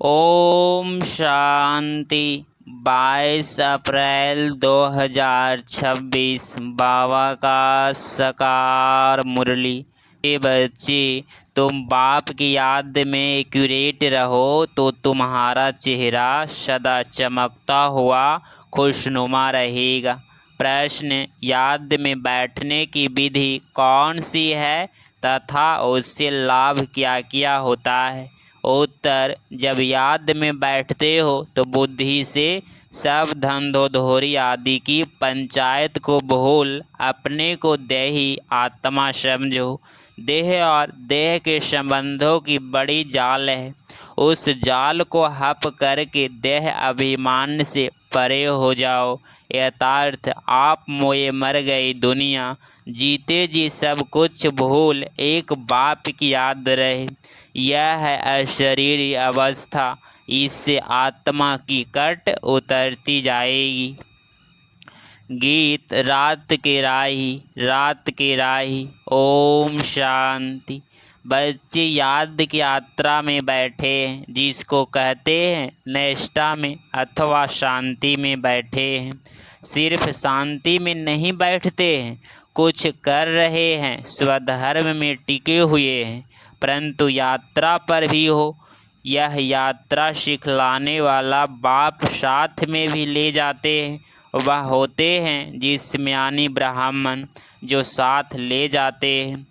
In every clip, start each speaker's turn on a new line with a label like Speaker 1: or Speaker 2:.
Speaker 1: ओम शांति। 22 अप्रैल 2026 बाबा का साकार मुरली। ये बच्चे, तुम बाप की याद में एक्यूरेट रहो तो तुम्हारा चेहरा सदा चमकता हुआ खुशनुमा रहेगा। प्रश्न: याद में बैठने की विधि कौन सी है तथा उससे लाभ क्या क्या होता है? उत्तर: जब याद में बैठते हो तो बुद्धि से सब धंधोधोरी आदि की पंचायत को भूल अपने को देही आत्मा समझो। देह और देह के संबंधों की बड़ी जाल है। उस जाल को हप करके देह अभिमान से परे हो जाओ। यथार्थ आप मोए मर गई दुनिया, जीते जी सब कुछ भूल एक बाप की याद रहे। यह है अशरीरी अवस्था, इससे आत्मा की कट उतरती जाएगी। गीत: रात के राही। ओम शांति। बच्चे याद की यात्रा में बैठे हैं, जिसको कहते हैं निष्ठा में अथवा शांति में बैठे हैं। सिर्फ शांति में नहीं बैठते हैं, कुछ कर रहे हैं, स्वधर्म में टिके हुए हैं, परंतु यात्रा पर भी हो। यह यात्रा सिखलाने वाला बाप साथ में भी ले जाते हैं। वह होते हैं जिस्मानी ब्राह्मण जो साथ ले जाते हैं।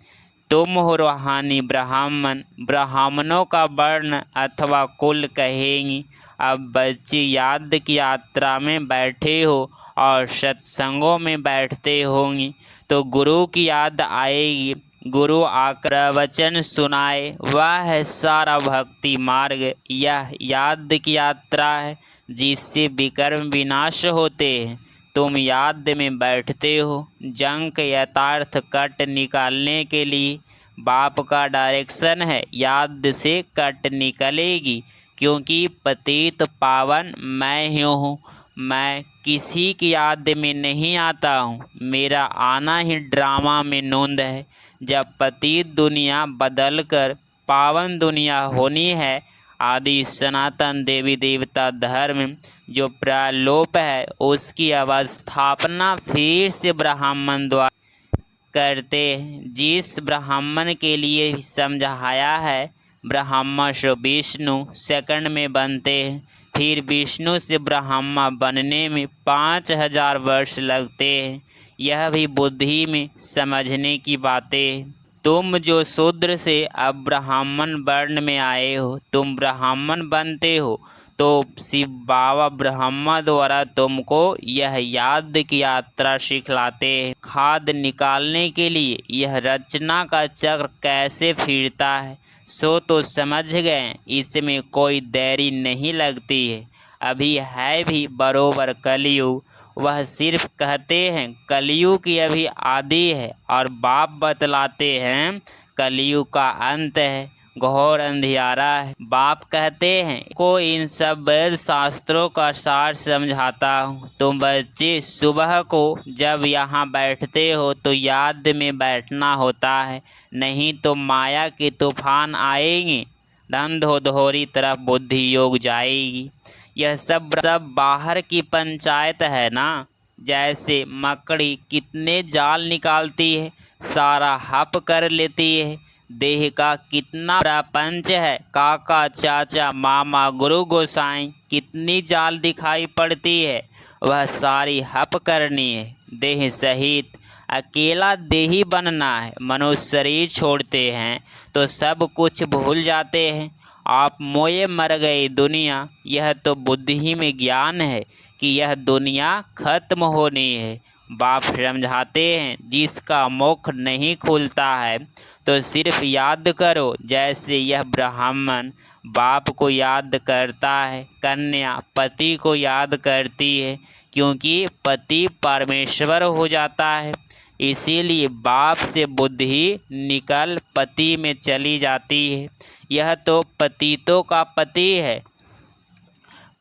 Speaker 1: तुम हो रूहानी ब्राह्मण, ब्राह्मणों का वर्ण अथवा कुल कहेंगी। अब बच्चे याद की यात्रा में बैठे हो और सत्संगों में बैठते होंगे तो गुरु की याद आएगी। गुरु आकर वचन सुनाए, वह है सारा भक्ति मार्ग। यह याद की यात्रा है जिससे विकर्म विनाश होते हैं। तुम याद में बैठते हो। जंक यथार्थ कट निकालने के लिए बाप का डायरेक्शन है, याद से कट निकलेगी, क्योंकि पतित पावन मैं ही हूँ। मैं किसी की याद में नहीं आता हूँ, मेरा आना ही ड्रामा में नोंद है। जब पतित दुनिया बदल कर पावन दुनिया होनी है, आदि सनातन देवी देवता धर्म जो प्रलोप है, उसकी अवस्थापना फिर से ब्राह्मण द्वारा करते हैं। जिस ब्राह्मण के लिए समझाया है, ब्रह्मा से विष्णु सेकंड में बनते हैं, फिर विष्णु से ब्रह्मा बनने में 5000 वर्ष लगते हैं। यह भी बुद्धि में समझने की बातें। तुम जो शूद्र से अब ब्राह्मण वर्ण में आए हो, तुम ब्राह्मण बनते हो तो शिव बाबा ब्रह्मा द्वारा तुमको यह याद की यात्रा सिखलाते हैं। खाद निकालने के लिए यह रचना का चक्र कैसे फिरता है सो तो समझ गए, इसमें कोई देरी नहीं लगती है। अभी है भी बरोबर कलयुग। वह सिर्फ कहते हैं कलयुग की अभी आदि है और बाप बतलाते हैं कलयुग का अंत है, घोर अंधियारा है। बाप कहते हैं को इन सब वेद शास्त्रों का सार समझाता हूँ। तुम बच्चे सुबह को जब यहाँ बैठते हो तो याद में बैठना होता है, नहीं तो माया के तूफान आएंगे, धंधोधोरी तरफ बुद्धि योग जाएगी। यह सब बाहर की पंचायत है ना। जैसे मकड़ी कितने जाल निकालती है, सारा हप कर लेती है। देह का कितना प्रपंच है, काका चाचा मामा गुरु गोसाई कितनी जाल दिखाई पड़ती है, वह सारी हप करनी है। देह सहित अकेला देही बनना है। मनुष्य शरीर छोड़ते हैं तो सब कुछ भूल जाते हैं। आप मोए मर गए दुनिया, यह तो बुद्धि में ज्ञान है कि यह दुनिया खत्म होनी है। बाप समझाते हैं जिसका मुख नहीं खुलता है तो सिर्फ याद करो, जैसे यह ब्राह्मण बाप को याद करता है, कन्या पति को याद करती है, क्योंकि पति परमेश्वर हो जाता है। इसीलिए बाप से बुद्धि निकल पति में चली जाती है। यह तो पतितों का पति है,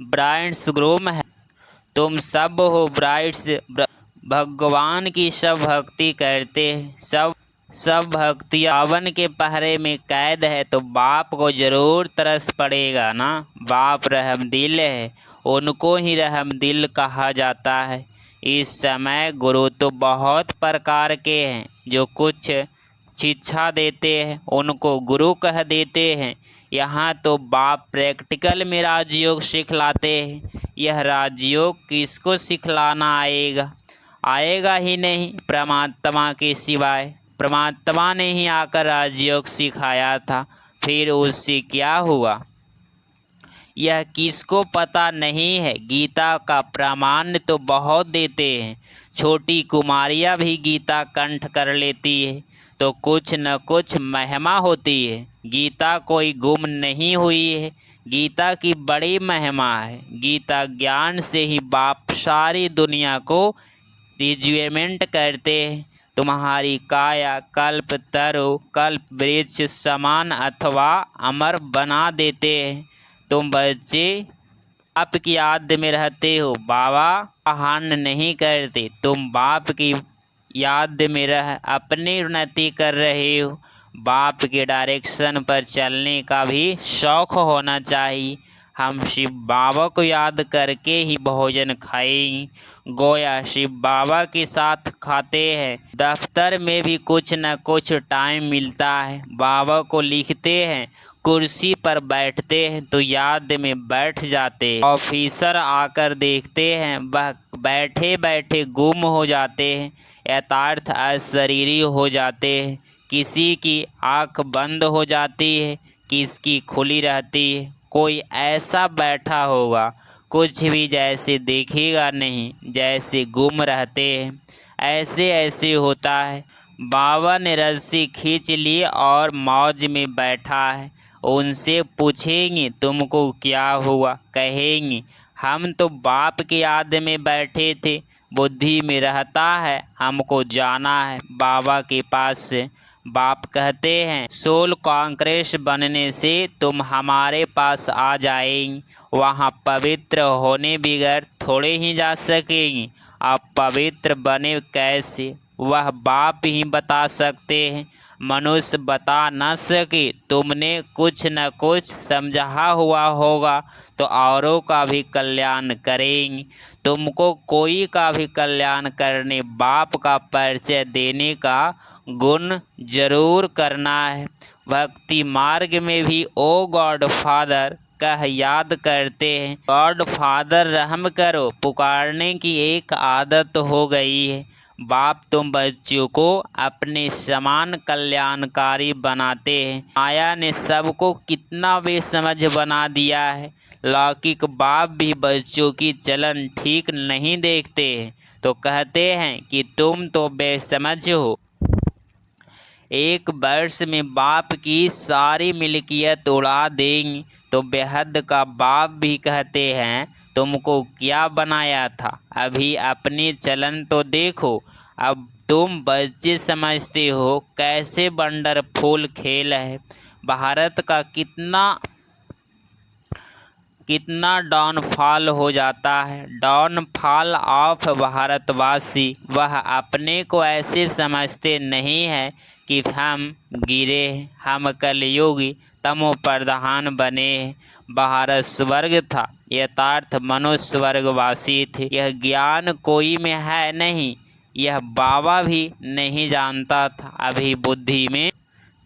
Speaker 1: ब्राइड्स ग्रूम है। तुम सब हो ब्राइड्स। भगवान की सब भक्ति करते हैं, सब भक्ति रावण के पहरे में कैद है तो बाप को जरूर तरस पड़ेगा ना। बाप रहमदिल है, उनको ही रहमदिल कहा जाता है। इस समय गुरु तो बहुत प्रकार के हैं, जो कुछ शिक्षा देते हैं उनको गुरु कह देते हैं। यहाँ तो बाप प्रैक्टिकल में राजयोग सिखलाते हैं। यह राजयोग किसको सिखलाना आएगा? आएगा ही नहीं परमात्मा के सिवाय। परमात्मा ने ही आकर राजयोग सिखाया था, फिर उससे क्या हुआ यह किसको पता नहीं है। गीता का प्रमाण तो बहुत देते हैं, छोटी कुमारियाँ भी गीता कंठ कर लेती है, तो कुछ न कुछ महिमा होती है। गीता कोई गुम नहीं हुई है, गीता की बड़ी महिमा है। गीता ज्ञान से ही बाप सारी दुनिया को रिज्यूमेंट करते हैं। तुम्हारी काया कल्प तरु कल्प वृक्ष समान अथवा अमर बना देते हैं। तुम बच्चे बाप की याद में रहते हो, बाबा हान नहीं करते। तुम बाप की याद में रह अपनी उन्नति कर रहे हो। बाप के डायरेक्शन पर चलने का भी शौक होना चाहिए। हम शिव बाबा को याद करके ही भोजन खाएंगे, गोया शिव बाबा के साथ खाते हैं। दफ्तर में भी कुछ न कुछ टाइम मिलता है, बाबा को लिखते हैं, कुर्सी पर बैठते हैं तो याद में बैठ जाते हैं। ऑफिसर आकर देखते हैं, वह बैठे बैठे गुम हो जाते हैं, यथार्थ अशरीरी हो जाते हैं। किसी की आँख बंद हो जाती है, किसकी खुली रहती है। कोई ऐसा बैठा होगा, कुछ भी जैसे देखेगा नहीं, जैसे गुम रहते हैं। ऐसे ऐसे होता है। बाबा ने रस्सी खींच ली और मौज में बैठा है। उनसे पूछेंगे तुमको क्या हुआ, कहेंगे हम तो बाप की याद में बैठे थे, बुद्धि में रहता है, हमको जाना है बाबा के पास से। बाप कहते हैं सोल कांग्रेस बनने से तुम हमारे पास आ जाएंगे, वहाँ पवित्र होने बगैर थोड़े ही जा सकेंगे। आप पवित्र बने कैसे, वह बाप ही बता सकते हैं, मनुष्य बता न सके। तुमने कुछ न कुछ समझा हुआ होगा तो औरों का भी कल्याण करेंगे। तुमको कोई का भी कल्याण करने बाप का परिचय देने का गुण जरूर करना है। भक्ति मार्ग में भी ओ गॉड फादर कह याद करते हैं। गॉड फादर रहम करो पुकारने की एक आदत हो गई है। बाप तुम बच्चों को अपने समान कल्याणकारी बनाते हैं। माया ने सबको कितना बेसमझ बना दिया है। लौकिक बाप भी बच्चों की चलन ठीक नहीं देखते हैं, तो कहते हैं कि तुम तो बेसमझ हो। एक वर्ष में बाप की सारी मिल्कियत उड़ा देंगे, तो बेहद का बाप भी कहते हैं तुमको क्या बनाया था, अभी अपनी चलन तो देखो। अब तुम बच्चे समझते हो कैसे वंडरफुल खेल है। भारत का कितना डाउनफॉल हो जाता है, डाउनफॉल ऑफ भारतवासी। वह अपने को ऐसे समझते नहीं है कि हम गिरे, हम कलयुगी तमो प्रधान बने। भारत स्वर्ग था, यथार्थ मनुष्य स्वर्गवासी थे। यह ज्ञान कोई में है नहीं, यह बाबा भी नहीं जानता था। अभी बुद्धि में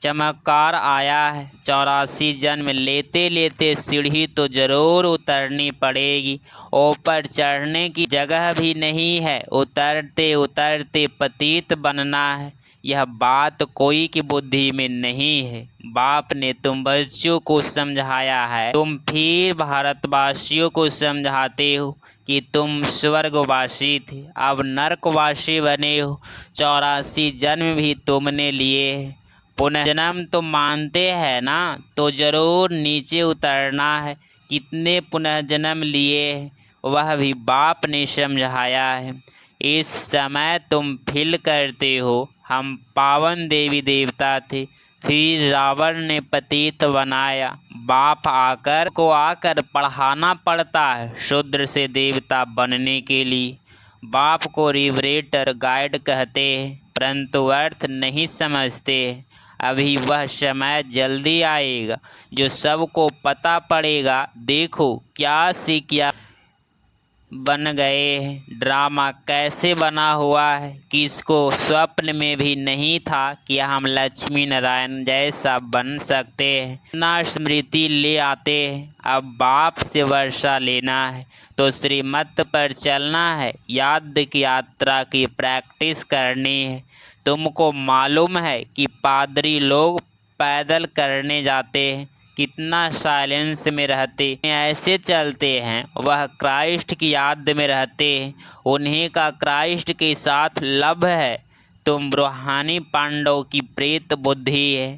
Speaker 1: चमत्कार आया है। 84 जन्म लेते लेते सीढ़ी तो जरूर उतरनी पड़ेगी, ऊपर चढ़ने की जगह भी नहीं है, उतरते उतरते पतित बनना है। यह बात कोई की बुद्धि में नहीं है। बाप ने तुम बच्चों को समझाया है, तुम फिर भारतवासियों को समझाते हो कि तुम स्वर्गवासी थे, अब नरकवासी बने हो। 84 जन्म भी तुमने लिए हैं, पुनर्जन्म तो मानते हैं ना, तो जरूर नीचे उतरना है। कितने पुनर्जन्म लिए वह भी बाप ने समझाया है। इस समय तुम फील करते हो हम पावन देवी देवता थे, फिर रावण ने पतित बनाया। बाप आकर पढ़ाना पड़ता है शूद्र से देवता बनने के लिए। बाप को रिवरेटर गाइड कहते हैं। परंतु अर्थ नहीं समझते। अभी वह समय जल्दी आएगा जो सबको पता पड़ेगा। देखो क्या से क्या बन गए हैं, ड्रामा कैसे बना हुआ है। किसको स्वप्न में भी नहीं था कि हम लक्ष्मी नारायण जैसा बन सकते हैं। ना स्मृति ले आते हैं। अब बाप से वर्षा लेना है तो श्रीमत पर चलना है। याद की यात्रा की प्रैक्टिस करनी है। तुमको मालूम है कि पादरी लोग पैदल करने जाते हैं, कितना साइलेंस में रहते ऐसे चलते हैं। वह क्राइस्ट की याद में रहते हैं। उन्हीं का क्राइस्ट के साथ लव है। तुम रूहानी पांडव की प्रेत बुद्धि है।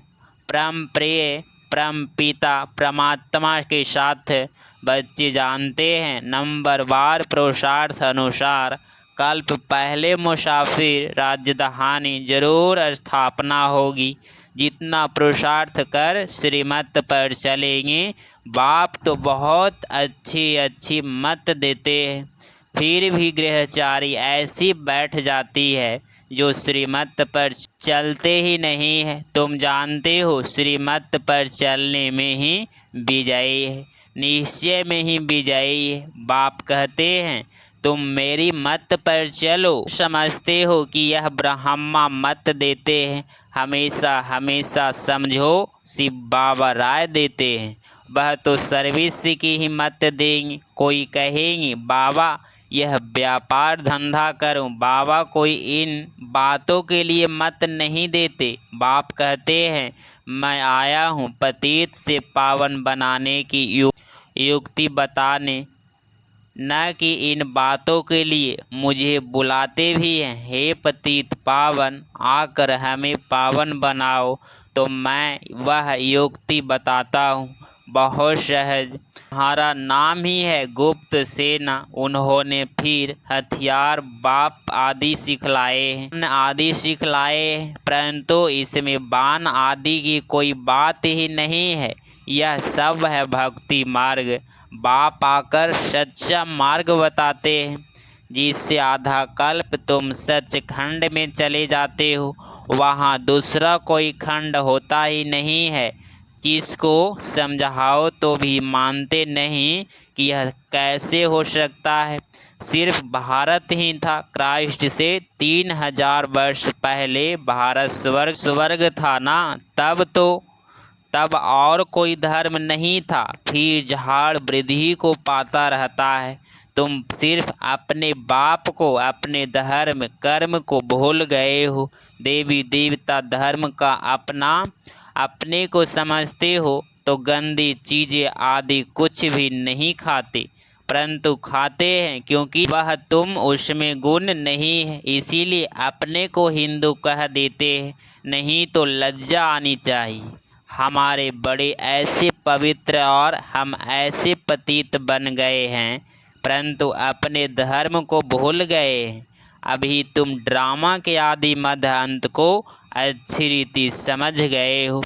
Speaker 1: परम प्रिय परम पिता परमात्मा के साथ बच्चे जानते हैं। नंबरवार पुरुषार्थ अनुसार कल्प पहले मुसाफिर राजधानी जरूर स्थापना होगी। जितना पुरुषार्थ कर श्रीमत पर चलेंगे। बाप तो बहुत अच्छी मत देते हैं, फिर भी गृहचारी ऐसी बैठ जाती है जो श्रीमत पर चलते ही नहीं है। तुम जानते हो श्रीमत पर चलने में ही विजयी है, निश्चय में ही विजयी है। बाप कहते हैं तुम मेरी मत पर चलो। समझते हो कि यह ब्रह्मा मत देते हैं। हमेशा हमेशा समझो शिव बाबा राय देते हैं। वह तो सर्विस की ही मत देंगे। कोई कहेंगे बाबा यह व्यापार धंधा करूं। बाबा कोई इन बातों के लिए मत नहीं देते। बाप कहते हैं मैं आया हूं पतित से पावन बनाने की युक्ति बताने, न कि इन बातों के लिए। मुझे बुलाते भी हैं, हे पतित पावन आकर हमें पावन बनाओ। तो मैं वह युक्ति बताता हूँ, बहुत सहज। हमारा नाम ही है गुप्त सेना। उन्होंने फिर हथियार बाप आदि सिखलाए हैं, आदि सिखलाए हैं, परंतु इसमें बाण आदि की कोई बात ही नहीं है। यह सब है भक्ति मार्ग। बाप आकर सच्चा मार्ग बताते हैं, जिससे आधा कल्प तुम सचखंड में चले जाते हो। वहाँ दूसरा कोई खंड होता ही नहीं है। किसको समझाओ तो भी मानते नहीं कि यह कैसे हो सकता है। सिर्फ भारत ही था। क्राइस्ट से 3000 वर्ष पहले भारत स्वर्ग था ना। तब और कोई धर्म नहीं था। फिर झाड़ वृद्धि को पाता रहता है। तुम सिर्फ अपने बाप को, अपने धर्म कर्म को भूल गए हो। देवी देवता धर्म का अपने को समझते हो तो गंदी चीज़ें आदि कुछ भी नहीं खाते, परंतु खाते हैं क्योंकि वह तुम उसमें गुण नहीं है, इसीलिए अपने को हिंदू कह देते हैं। नहीं तो लज्जा आनी चाहिए। हमारे बड़े ऐसे पवित्र और हम ऐसे पतित बन गए हैं, परंतु अपने धर्म को भूल गए हैं। अभी तुम ड्रामा के आदि मध्य अंत को अच्छी रीति समझ गए हो।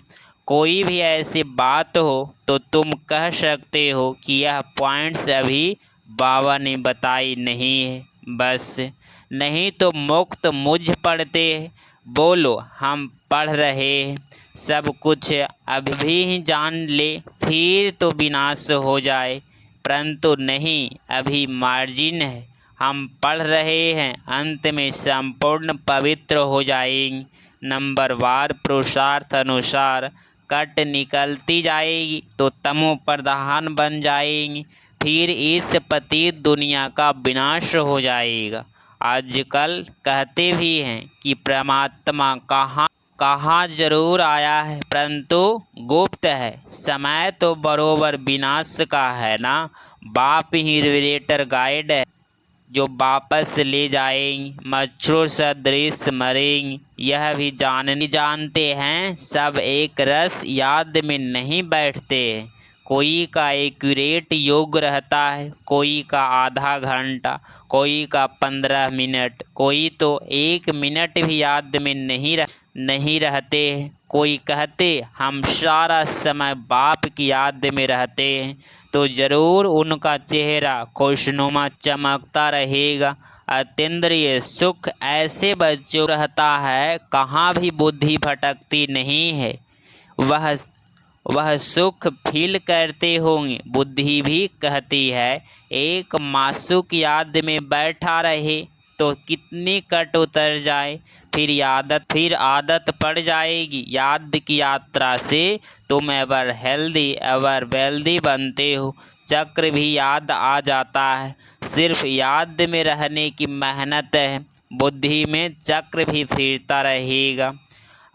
Speaker 1: कोई भी ऐसी बात हो तो तुम कह सकते हो कि यह पॉइंट्स अभी बाबा ने बताई नहीं है, बस। नहीं तो मुक्त मुझ पढ़ते बोलो हम पढ़ रहे हैं। सब कुछ अभी ही जान ले फिर तो विनाश हो जाए, परंतु नहीं, अभी मार्जिन है। हम पढ़ रहे हैं, अंत में संपूर्ण पवित्र हो जाएंगे। नंबरवार पुरुषार्थ अनुसार कट निकलती जाएगी तो तमो प्रधान बन जाएंगी। फिर इस पतित दुनिया का विनाश हो जाएगा। आजकल कहते भी हैं कि परमात्मा कहाँ जरूर आया है, परंतु गुप्त है। समय तो बरोबर विनाश का है ना। बाप ही रिवेलेटर गाइड है जो वापस ले जाएंगे। मच्छरों सदृश मरेंगे यह भी जानते हैं। सब एक रस याद में नहीं बैठते। कोई का एक्यूरेट योग रहता है, कोई का आधा घंटा, कोई का 15 मिनट, कोई तो 1 मिनट भी याद में नहीं रहते। कोई कहते हम सारा समय बाप की याद में रहते हैं, तो ज़रूर उनका चेहरा खुशनुमा चमकता रहेगा। अतीन्द्रिय सुख ऐसे बच्चों रहता है, कहाँ भी बुद्धि भटकती नहीं है। वह सुख फील करते होंगे। बुद्धि भी कहती है एक मासूक याद में बैठा रहे तो कितनी कट उतर जाए, फिर आदत पड़ जाएगी। याद की यात्रा से तुम एवर हेल्दी एवर वेल्दी बनते हो। चक्र भी याद आ जाता है, सिर्फ याद में रहने की मेहनत है। बुद्धि में चक्र भी फिरता रहेगा।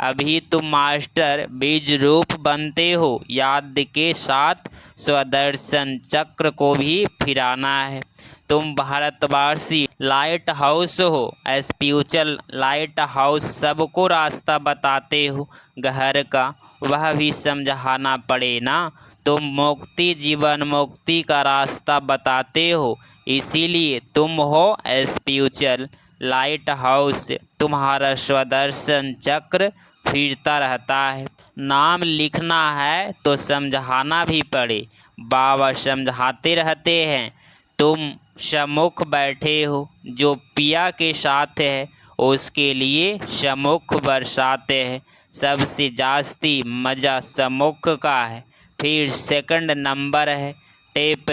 Speaker 1: अभी तुम मास्टर बीज रूप बनते हो, याद के साथ स्वदर्शन चक्र को भी फिराना है। तुम भारतवासी लाइट हाउस हो, स्पिरिचुअल लाइट हाउस सबको रास्ता बताते हो घर का, वह भी समझाना पड़े ना। तुम मुक्ति जीवन मुक्ति का रास्ता बताते हो, इसीलिए तुम हो स्पिरिचुअल लाइट हाउस। तुम्हारा स्वदर्शन चक्र फिरता रहता है। नाम लिखना है तो समझाना भी पड़े, बाबा समझाते रहते हैं। तुम सम्मुख बैठे हो, जो पिया के साथ है उसके लिए सम्मुख बरसाते हैं। सबसे जास्ती मज़ा सम्मुख का है, फिर सेकंड नंबर है टेप,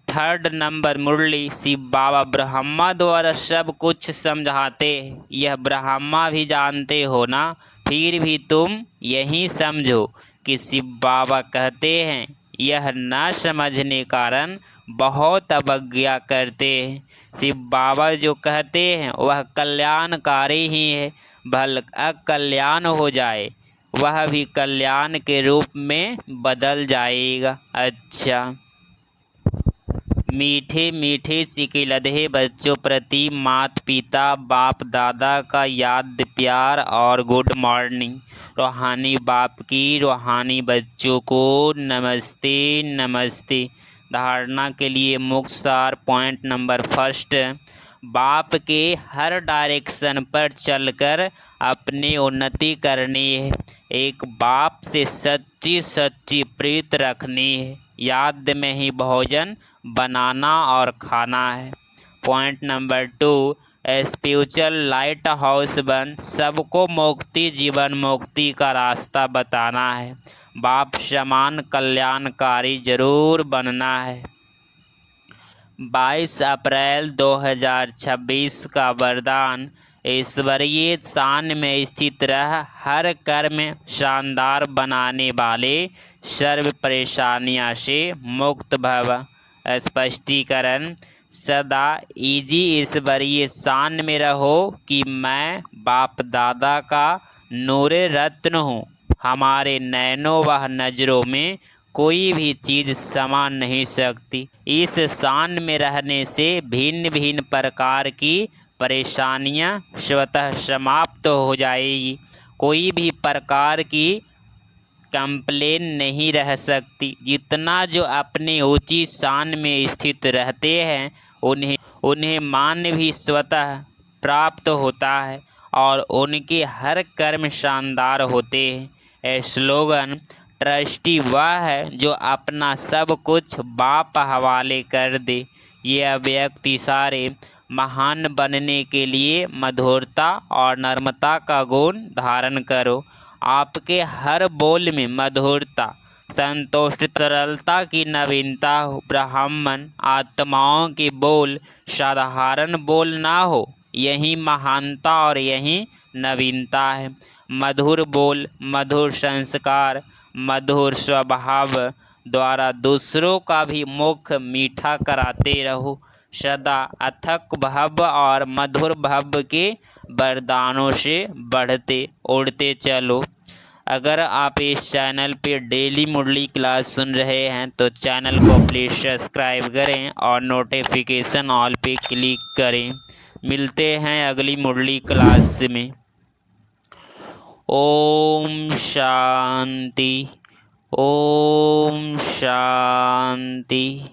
Speaker 1: थर्ड नंबर मुरली। शिव बाबा ब्रह्मा द्वारा सब कुछ समझाते हैं, यह ब्रह्मा भी जानते हो ना। फिर भी तुम यही समझो कि शिव बाबा कहते हैं, यह न समझने कारण बहुत अवज्ञा करते हैं। शिव बाबा जो कहते हैं वह कल्याणकारी ही है, भल अकल्याण हो जाए वह भी कल्याण के रूप में बदल जाएगा। अच्छा, मीठे मीठे सिकिलधे बच्चों प्रति माता पिता बाप दादा का याद प्यार और गुड मॉर्निंग। रूहानी बाप की रूहानी बच्चों को नमस्ते नमस्ते। धारणा के लिए मुख्य सार पॉइंट नंबर फर्स्ट, बाप के हर डायरेक्शन पर चलकर अपनी उन्नति करनी है। एक बाप से सच्ची सच्ची प्रीत रखनी है। याद में ही भोजन बनाना और खाना है। Point number 2, spiritual light house बन सबको मुक्ति जीवन मुक्ति का रास्ता बताना है। बाप समान कल्याणकारी जरूर बनना है। 22 अप्रैल 2026 का वरदान, ईश्वरीय शान में स्थित रह हर कर्म शानदार बनाने वाले सर्व परेशानियां से मुक्त भव। स्पष्टीकरण, सदा इजी ईश्वरीय शान में रहो कि मैं बाप दादा का नूरे रत्न हूँ। हमारे नैनों व नज़रों में कोई भी चीज़ समा नहीं सकती। इस शान में रहने से भिन्न भिन्न प्रकार की परेशानियां स्वतः समाप्त हो जाएगी। कोई भी प्रकार की कंप्लेन नहीं रह सकती। जितना जो अपनी ऊंची शान में स्थित रहते हैं उन्हें मान भी स्वतः प्राप्त होता है और उनके हर कर्म शानदार होते हैं। स्लोगन, ट्रस्टी वह है जो अपना सब कुछ बाप हवाले कर दे। यह व्यक्ति सारे महान बनने के लिए मधुरता और नम्रता का गुण धारण करो। आपके हर बोल में मधुरता, संतुष्ट सरलता की नवीनता हो। ब्राह्मण आत्माओं के बोल साधारण बोल ना हो, यही महानता और यही नवीनता है। मधुर बोल, मधुर संस्कार, मधुर स्वभाव द्वारा दूसरों का भी मुख मीठा कराते रहो। सदा अथक भव और मधुर भव के वरदानों से बढ़ते उड़ते चलो। अगर आप इस चैनल पे डेली मुरली क्लास सुन रहे हैं तो चैनल को प्लीज़ सब्सक्राइब करें और नोटिफिकेशन ऑल पे क्लिक करें। मिलते हैं अगली मुरली क्लास में। ओम शांति, ओम शांति।